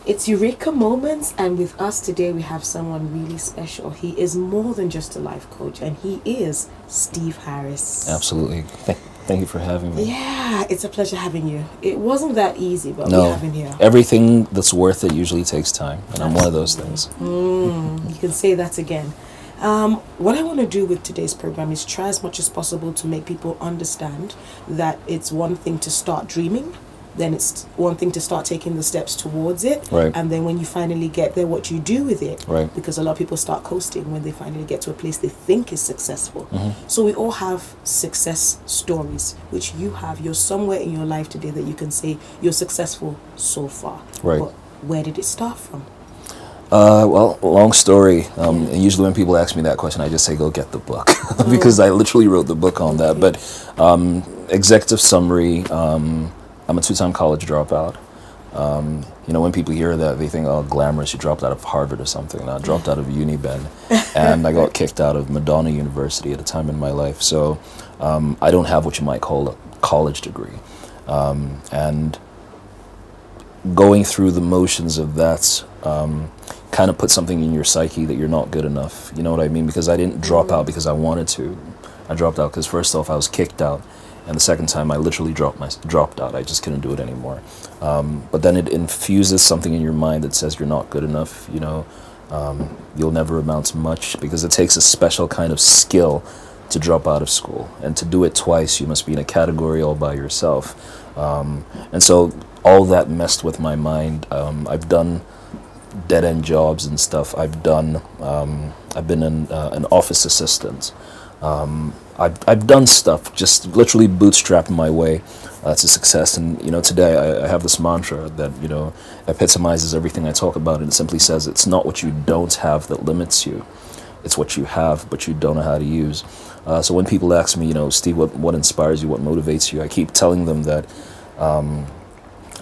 It's Eureka Moments, and with us today we have someone really special. He is more than just a life coach, and he is Steve Harris. Absolutely. Thank you for having me. Yeah, it's a pleasure having you. It wasn't that easy, but we have him here. Everything that's worth it usually takes time, and I'm one of those things. You can say that again. What I want to do with today's program is try as much as possible to make people understand that it's one thing to start dreaming, then it's one thing to start taking the steps towards it, right. And then when you finally get there, what you do with it, right. Because a lot of people start coasting when they finally get to a place they think is successful. Mm-hmm. So we all have success stories, which you have. You're somewhere in your life today that you can say you're successful so far. Right. But where did it start from? Well, long story. And usually when people ask me that question, I just say, go get the book. Because I literally wrote the book on that. But executive summary, I'm a 2-time college dropout. When people hear that, they think, oh, glamorous, you dropped out of Harvard or something. And I dropped out of Uniben. And I got kicked out of Madonna University at a time in my life. So I don't have what you might call a college degree. And going through the motions of that kind of put something in your psyche that you're not good enough. You know what I mean? Because I didn't drop out because I wanted to. I dropped out because first off, I was kicked out. And the second time, I literally dropped out. I just couldn't do it anymore. But then it infuses something in your mind that says you're not good enough. You'll never amount to much, because it takes a special kind of skill to drop out of school. And to do it twice, you must be in a category all by yourself. And so all that messed with my mind. I've done dead-end jobs and stuff. I've been an office assistant. I've done stuff, just literally bootstrapping my way to success. And, today I have this mantra that, epitomizes everything I talk about. And it simply says, it's not what you don't have that limits you. It's what you have, but you don't know how to use. So when people ask me, Steve, what inspires you? What motivates you? I keep telling them that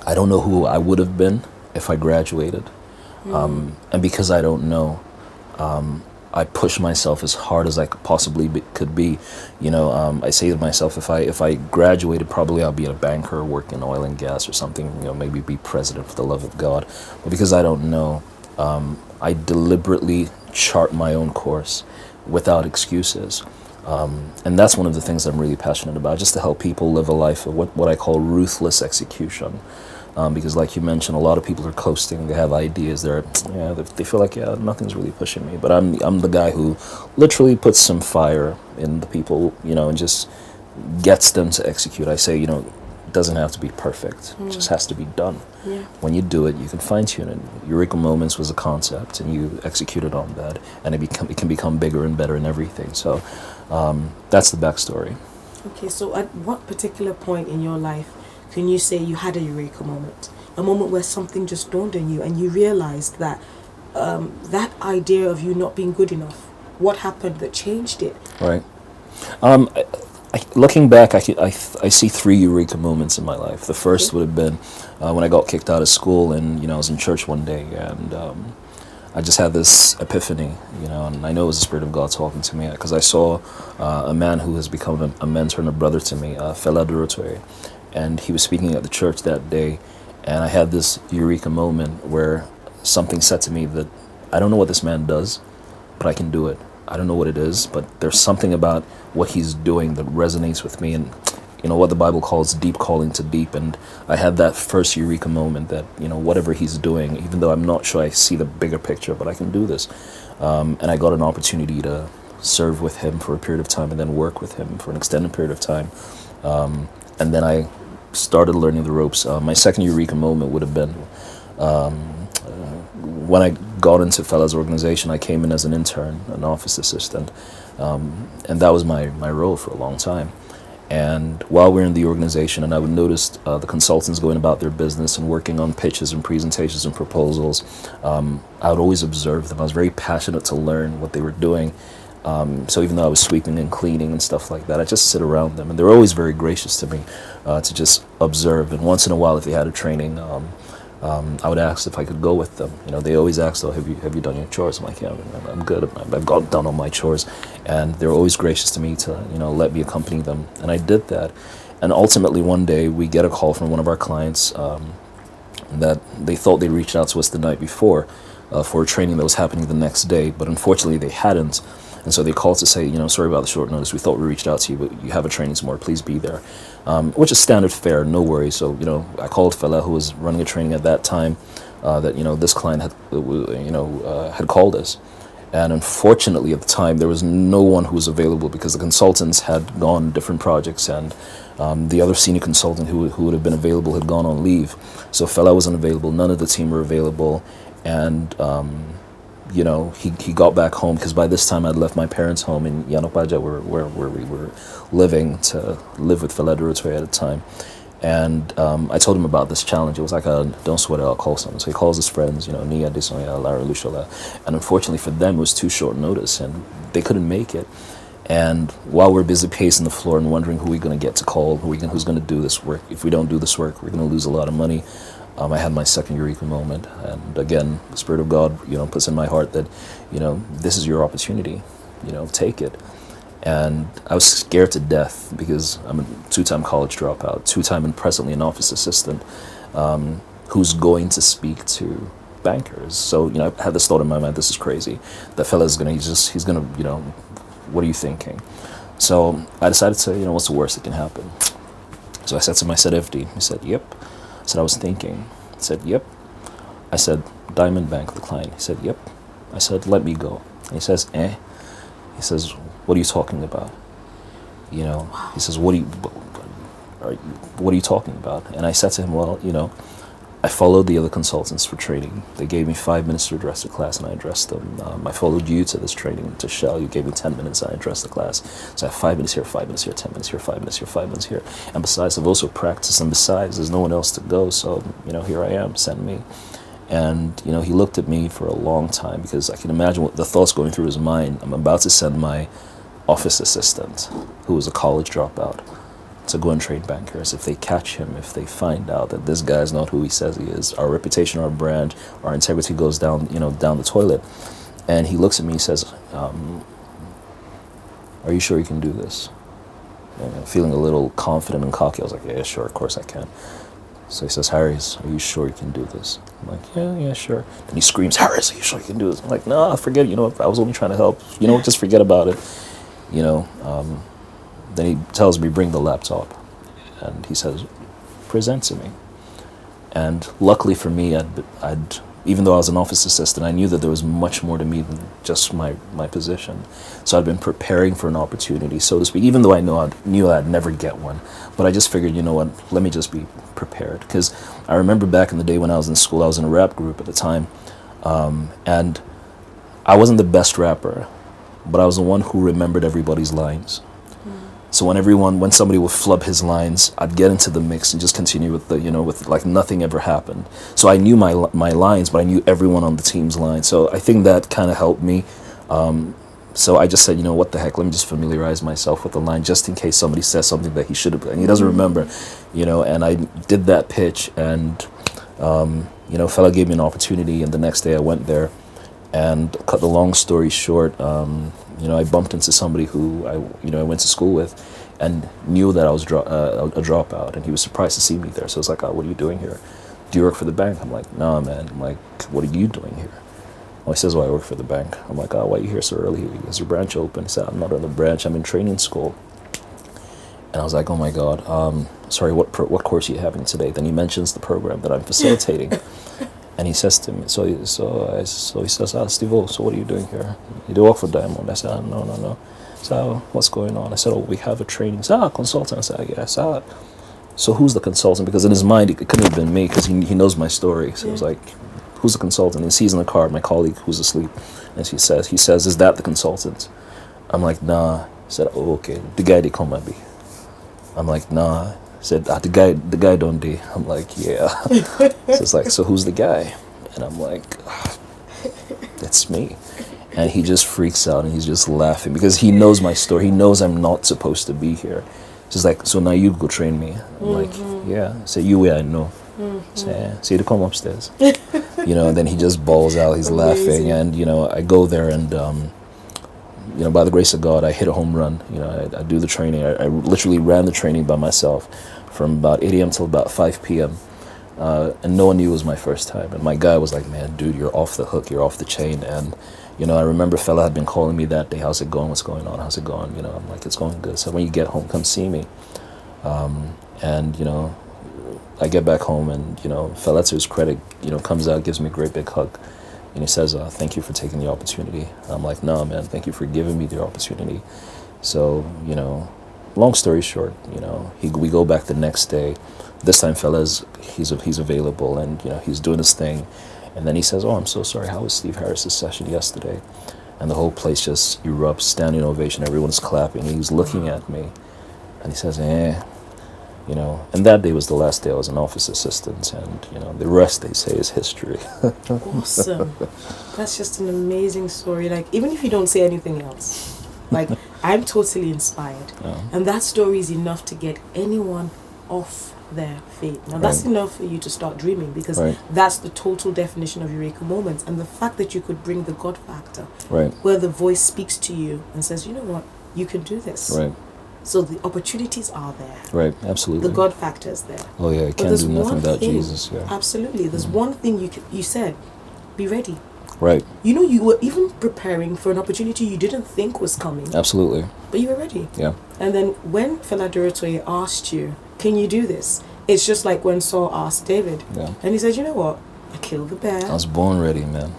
I don't know who I would have been if I graduated. And because I don't know, I push myself as hard as I could be. I say to myself, if I graduated, probably I'll be a banker, work in oil and gas or something, maybe be president for the love of God. But because I don't know, I deliberately chart my own course without excuses. And that's one of the things I'm really passionate about, just to help people live a life of what I call ruthless execution. Because like you mentioned, a lot of people are coasting. They have ideas. They feel like, nothing's really pushing me. But I'm the guy who literally puts some fire in the people, and just gets them to execute. I say, it doesn't have to be perfect. It just has to be done. Yeah. When you do it, you can fine tune it. Eureka Moments was a concept, and you executed on that, and it can become bigger and better and everything. So that's the backstory. Okay, so at what particular point in your life can you say you had a Eureka moment? A moment where something just dawned on you and you realized that that idea of you not being good enough, what happened that changed it? Right. Looking back, I see 3 Eureka moments in my life. The first would have been when I got kicked out of school, and I was in church one day, and I just had this epiphany, and I know it was the Spirit of God talking to me, because I saw a man who has become a mentor and a brother to me, Fela Durotue. And he was speaking at the church that day, and I had this Eureka moment where something said to me that I don't know what this man does, but I can do it. I don't know what it is, but there's something about what he's doing that resonates with me, and what the Bible calls deep calling to deep. And I had that first Eureka moment that, whatever he's doing, even though I'm not sure I see the bigger picture, but I can do this. And I got an opportunity to serve with him for a period of time and then work with him for an extended period of time. And then I started learning the ropes. My second Eureka moment would have been when I got into Fela's organization. I came in as an intern, an office assistant, and that was my role for a long time. And while we're in the organization, and I would notice the consultants going about their business and working on pitches and presentations and proposals, I would always observe them. I was very passionate to learn what they were doing. So even though I was sweeping and cleaning and stuff like that, I just sit around them, and they were always very gracious to me to just observe. And once in a while, if they had a training, I would ask if I could go with them. They always ask, "Oh, have you done your chores?" I'm like, "Yeah, I'm good. I've got done all my chores," and they're always gracious to me to let me accompany them, and I did that. And ultimately, one day we get a call from one of our clients. that they thought they reached out to us the night before for a training that was happening the next day, but unfortunately they hadn't. And so they called to say, sorry about the short notice. We thought we reached out to you, but you have a training tomorrow. Please be there, which is standard fare, no worries. So, I called a fella who was running a training at that time that, this client had called us. And unfortunately, at the time, there was no one who was available because the consultants had gone on different projects, and the other senior consultant who would have been available had gone on leave. So fella wasn't available. None of the team were available. And, he got back home because by this time I'd left my parents' home in Yanopaja, where we were living, to live with fella Durutwe at the time. And I told him about this challenge. It was like don't sweat it, I'll call someone. So he calls his friends, Nia, Disonya, Lara, Lushola. And unfortunately for them, it was too short notice and they couldn't make it. And while we're busy pacing the floor and wondering who we're going to get to call, who's going to do this work, if we don't do this work, we're going to lose a lot of money. I had my second Eureka moment. And again, the Spirit of God, puts in my heart that, this is your opportunity, take it. And I was scared to death because I'm a 2-time college dropout, 2-time and presently an office assistant who's going to speak to bankers. So, I had this thought in my mind, this is crazy. That fella's he's going to, what are you thinking? So I decided to, what's the worst that can happen? So I said to him, I said, FD. He said, yep. I said, I was thinking. He said, yep. I said, Diamond Bank, the client. He said, yep. I said, let me go. And he says, eh. He says, what are you talking about? He says, what are you talking about? And I said to him, well, I followed the other consultants for training. They gave me 5 minutes to address the class, and I addressed them. I followed you to this training, to Shell. You gave me 10 minutes, and I addressed the class. So I have 5 minutes here, 5 minutes here, 10 minutes here, 5 minutes here, 5 minutes here. And besides, I've also practiced, and besides, there's no one else to go. So, here I am, send me. And, he looked at me for a long time because I can imagine what the thoughts going through his mind. I'm about to send my office assistant, who was a college dropout, to go and train bankers. If they catch him, if they find out that this guy is not who he says he is, our reputation, our brand, our integrity goes down, down the toilet. And he looks at me, he says, are you sure you can do this? And feeling a little confident and cocky, I was like, yeah, sure, of course I can. So he says, Harris, are you sure you can do this? I'm like, yeah, sure. Then he screams, Harris, are you sure you can do this? I'm like, no, forget it. I was only trying to help. Just forget about it. Then he tells me, bring the laptop. And he says, present to me. And luckily for me, I'd even though I was an office assistant, I knew that there was much more to me than just my position. So I'd been preparing for an opportunity, so to speak, even though I knew I'd never get one. But I just figured, let me just be prepared. Because I remember back in the day when I was in school, I was in a rap group at the time. And I wasn't the best rapper, but I was the one who remembered everybody's lines. So when somebody would flub his lines, I'd get into the mix and just continue with with like nothing ever happened. So I knew my lines, but I knew everyone on the team's lines. So I think that kind of helped me. So I just said, what the heck, let me just familiarize myself with the line just in case somebody says something that he should have, and he doesn't remember, and I did that pitch, and, fella gave me an opportunity, and the next day I went there, and cut the long story short, I bumped into somebody who I went to school with and knew that I was a dropout, and he was surprised to see me there. So it's like, oh, what are you doing here? Do you work for the bank? I'm like, no, man. I'm like, what are you doing here? Oh, he says, well, I work for the bank. I'm like, oh, why are you here so early? Is your branch open? He said, I'm not on the branch. I'm in training school. And I was like, oh my God, sorry, what course are you having today? Then he mentions the program that I'm facilitating. And he says to me, so he says, Steve, so what are you doing here? You do work for Diamond? I said, no. So what's going on? I said, we have a training. He said, consultant. I said, yes. So who's the consultant? Because in his mind, it couldn't have been me because he knows my story. So it was like, who's the consultant? And he sees in the card my colleague who's asleep. And he says, is that the consultant? I'm like, nah. He said, oh, okay. The guy they come and be. I'm like, nah. He said, the guy don't do. I'm like, yeah. So it's like, so who's the guy? And I'm like, that's me. And he just freaks out and he's just laughing because he knows my story. He knows I'm not supposed to be here. He's like, so now you go train me. I'm like, yeah. I said, you way I know. So you to come upstairs. And then he just balls out. He's laughing. And, I go there and, by the grace of God, I hit a home run. I do the training. I literally ran the training by myself from about 8 a.m. till about 5 p.m. and no one knew it was my first time. And my guy was like, man, dude, you're off the hook, you're off the chain. And, you know, I remember a fella had been calling me that day, how's it going, what's going on, how's it going? You know, I'm like, it's going good. So when you get home, come see me. And, you know, I get back home and, you know, fella, to his credit, you know, comes out, gives me a great big hug. And he says, thank you for taking the opportunity. I'm like, no, man, thank you for giving me the opportunity. So, you know, long story short, you know, we go back the next day. This time, fellas, he's available, and, you know, he's doing his thing. And then he says, oh, I'm so sorry, how was Steve Harris's session yesterday? And the whole place just erupts, standing ovation, everyone's clapping. He's looking at me, and he says, you know, and that day was the last day I was an office assistant, and, you know, the rest, they say, is history. Awesome. That's just an amazing story. Like, even if you don't say anything else, like, I'm totally inspired. Yeah. And that story is enough to get anyone off their feet. Now, that's enough for you to start dreaming, because that's the total definition of Eureka Moments. And the fact that you could bring the God factor, where the voice speaks to you and says, you know what, you can do this. Right. So the opportunities are there. Right, absolutely. The God factor is there. Oh yeah, you can't do nothing without Jesus. Yeah. Absolutely. There's one thing you said, be ready. Right. You know, you were even preparing for an opportunity you didn't think was coming. Absolutely. But you were ready. Yeah. And then when Fela Duratoye asked you, can you do this? It's just like when Saul asked David. Yeah. And he said, you know what? I killed the bear. I was born ready, man.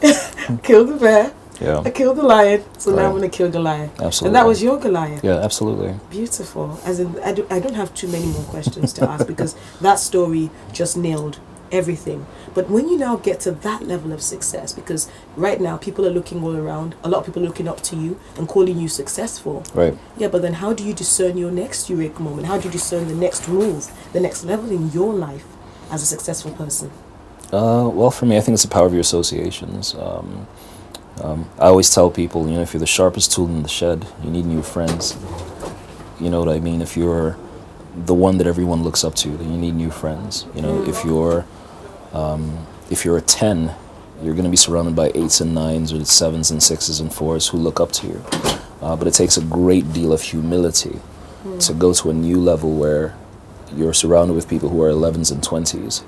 Killed the bear. Yeah. I killed the lion, so now I'm going to kill Goliath. Absolutely. And that was your Goliath. Yeah, absolutely. Beautiful. As in, I don't have too many more questions to ask, because that story just nailed everything. But when you now get to that level of success, because right now people are looking all around, a lot of people are looking up to you and calling you successful. Right. Yeah, but then how do you discern your next Eureka moment? How do you discern the next move, the next level in your life as a successful person? Well, for me, I think it's the power of your associations. I always tell people, you know, if you're the sharpest tool in the shed, you need new friends. You know what I mean? If you're the one that everyone looks up to, then you need new friends. You know, if you're a 10, you're going to be surrounded by 8s and 9s or 7s and 6s and 4s who look up to you. But it takes a great deal of humility to go to a new level where you're surrounded with people who are 11s and 20s.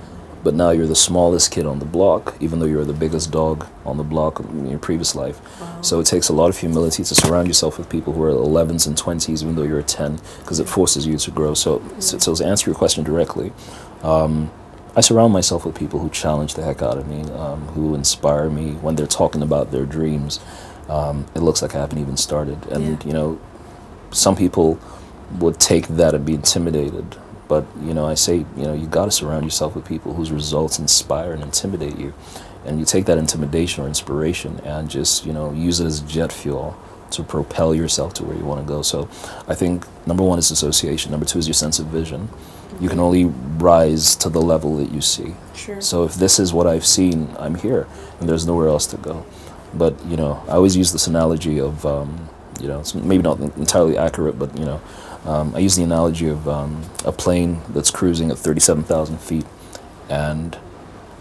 But now you're the smallest kid on the block, even though you're the biggest dog on the block in your previous life. Wow. So it takes a lot of humility to surround yourself with people who are 11s and 20s, even though you're a 10, because it forces you to grow. So to answer your question directly, I surround myself with people who challenge the heck out of me, who inspire me when they're talking about their dreams. It looks like I haven't even started. And, you know, some people would take that and be intimidated. But, you know, I say, you know, you got to surround yourself with people whose results inspire and intimidate you. And you take that intimidation or inspiration and just, you know, use it as jet fuel to propel yourself to where you want to go. So I think number one is association. Number two is your sense of vision. You can only rise to the level that you see. Sure. So if this is what I've seen, I'm here, and there's nowhere else to go. But, you know, I always use this analogy of, you know, it's maybe not entirely accurate, but, you know, I use the analogy of a plane that's cruising at 37,000 feet, and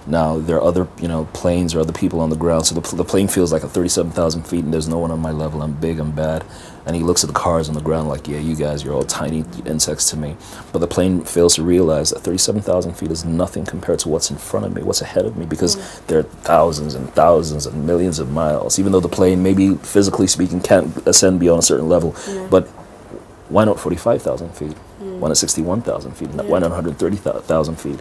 now there are other, you know, planes or other people on the ground. So the plane feels like at 37,000 feet, and there's no one on my level. I'm big, I'm bad. And he looks at the cars on the ground like, yeah, you guys, you're all tiny insects to me. But the plane fails to realize that 37,000 feet is nothing compared to what's in front of me, what's ahead of me, because there are thousands and thousands and millions of miles, even though the plane, maybe physically speaking, can't ascend beyond a certain level. Yeah. But why not 45,000 feet? Why not 61,000 feet? Why not 130,000 feet?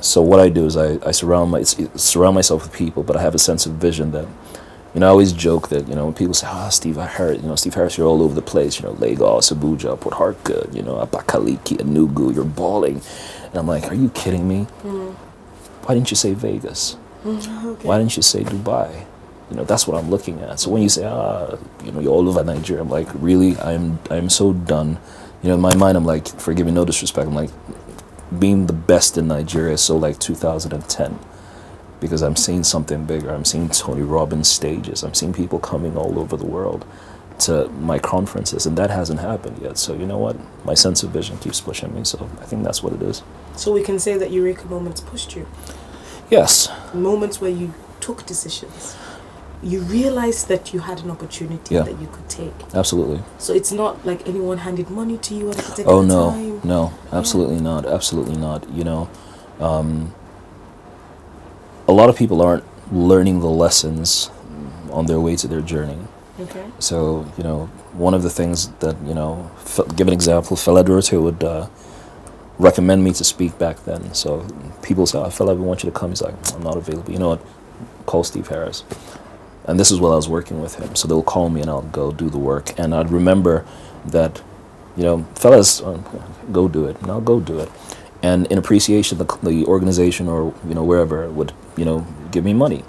So what I do is I surround myself with people, but I have a sense of vision that, you know, I always joke that, you know, when people say, Steve Harris, you're all over the place, you know, Lagos, Abuja, Port Harcourt, you know, Abakaliki, Enugu, you're balling. And I'm like, are you kidding me? Why didn't you say Vegas? Okay. Why didn't you say Dubai? You know, that's what I'm looking at. So when you say, you know, you're all over Nigeria, I'm like, really, I'm so done. You know, in my mind, I'm like, forgive me, no disrespect, I'm like, being the best in Nigeria is so like 2010. Because I'm seeing something bigger. I'm seeing Tony Robbins stages. I'm seeing people coming all over the world to my conferences, and that hasn't happened yet. So you know what? My sense of vision keeps pushing me, so I think that's what it is. So we can say that Eureka Moments pushed you? Yes. Moments where you took decisions. You realized that you had an opportunity that you could take. Absolutely. So it's not like anyone handed money to you at a particular time? No, absolutely not. Absolutely not. You know, a lot of people aren't learning the lessons on their way to their journey. Okay. So, one of the things that, give an example, Fela Durte would recommend me to speak back then. So people say, oh, Fela, we want you to come. He's like, I'm not available. You know what? Call Steve Harris. And this is while I was working with him. So they'll call me and I'll go do the work. And I'd remember that, fellas, go do it. And I'll go do it. And in appreciation, the organization or, wherever would, give me money.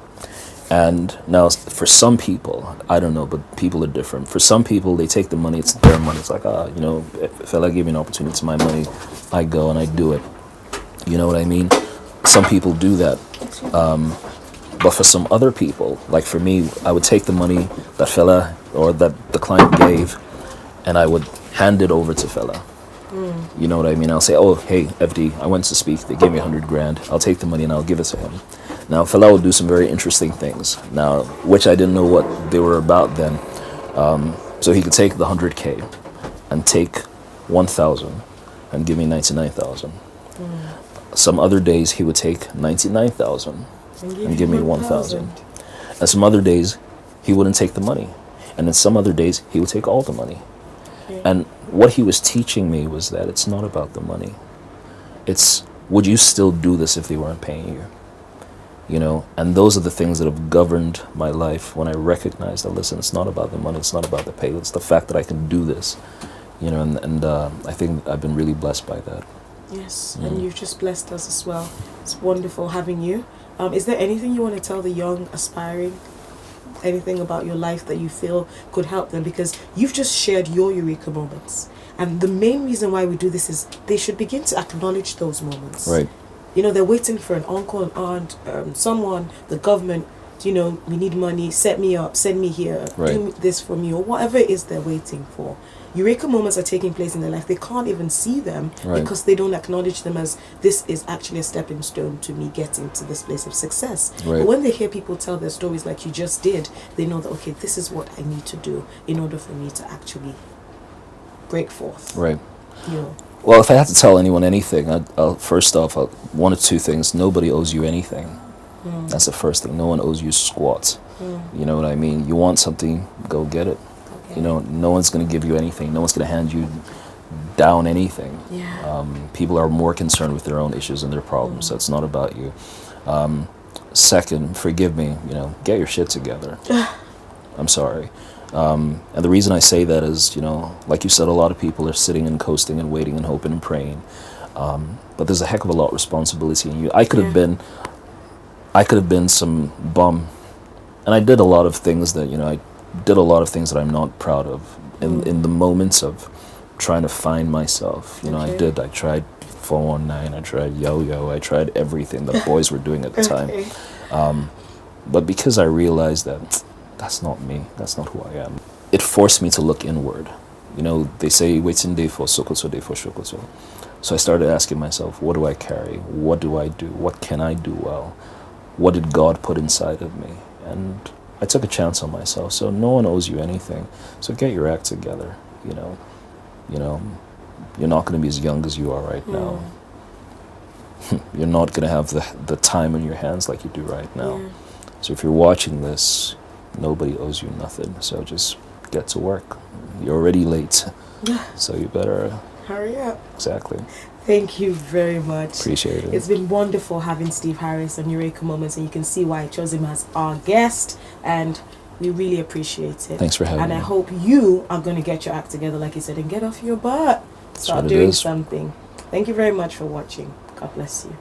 And now for some people, I don't know, but people are different. For some people, they take the money, it's their money. It's like, if Fela gave me an opportunity, it's my money, I go and I do it. You know what I mean? Some people do that. But for some other people, like for me, I would take the money that Fela or that the client gave and I would hand it over to Fela. You know what I mean? I'll say, oh, hey, FD, I went to speak. They gave me $100,000. I'll take the money and I'll give it to him. Now, Fela would do some very interesting things, now, which I didn't know what they were about then. So he could take the 100K and take 1,000 and give me 99,000. Some other days he would take 99,000 and give me 1,000. And some other days he wouldn't take the money. And then some other days he would take all the money. And what he was teaching me was that it's not about the money. It's, would you still do this if they weren't paying you? And those are the things that have governed my life when I recognized that, listen, it's not about the money, it's not about the pay, it's the fact that I can do this, and I think I've been really blessed by that. Yes, and you've just blessed us as well. It's wonderful having you. Is there anything you want to tell the young, aspiring, anything about your life that you feel could help them? Because you've just shared your Eureka moments. And the main reason why we do this is they should begin to acknowledge those moments. Right. They're waiting for an uncle, an aunt, someone, the government, we need money, set me up, send me here, do this for me, or whatever it is they're waiting for. Eureka moments are taking place in their life. They can't even see them because they don't acknowledge them as this is actually a stepping stone to me getting to this place of success. But when they hear people tell their stories like you just did, they know that, okay, this is what I need to do in order for me to actually break forth. Right. Well, if I had to tell anyone anything, I'll first off, one or two things. Nobody owes you anything. That's the first thing. No one owes you squat. You know what I mean? You want something, go get it. Okay. No one's going to give you anything. No one's going to hand you down anything. Yeah. People are more concerned with their own issues and their problems. So it's not about you. Second, forgive me, get your shit together. I'm sorry. And the reason I say that is, like you said, a lot of people are sitting and coasting and waiting and hoping and praying. But there's a heck of a lot of responsibility in you. I could have been some bum. And I did a lot of things that, I'm not proud of in the moments of trying to find myself. I tried 419, I tried yo-yo, I tried everything that boys were doing at the time. But because I realized that that's not me, that's not who I am, it forced me to look inward. They say waiting day for sokoto, day for shokoto. So I started asking myself, what do I carry? What do I do? What can I do well? What did God put inside of me? And I took a chance on myself. So no one owes you anything. So get your act together. You're not going to be as young as you are right now. You're not going to have the time in your hands like you do right now. So if you're watching this, nobody owes you nothing. So just get to work. You're already late. So you better hurry up. Exactly. Thank you very much. Appreciate it. It's been wonderful having Steve Harris on Eureka Moments, and you can see why I chose him as our guest, and we really appreciate it. Thanks for having me. And I hope you are going to get your act together, like you said, and get off your butt. Start doing something. Thank you very much for watching. God bless you.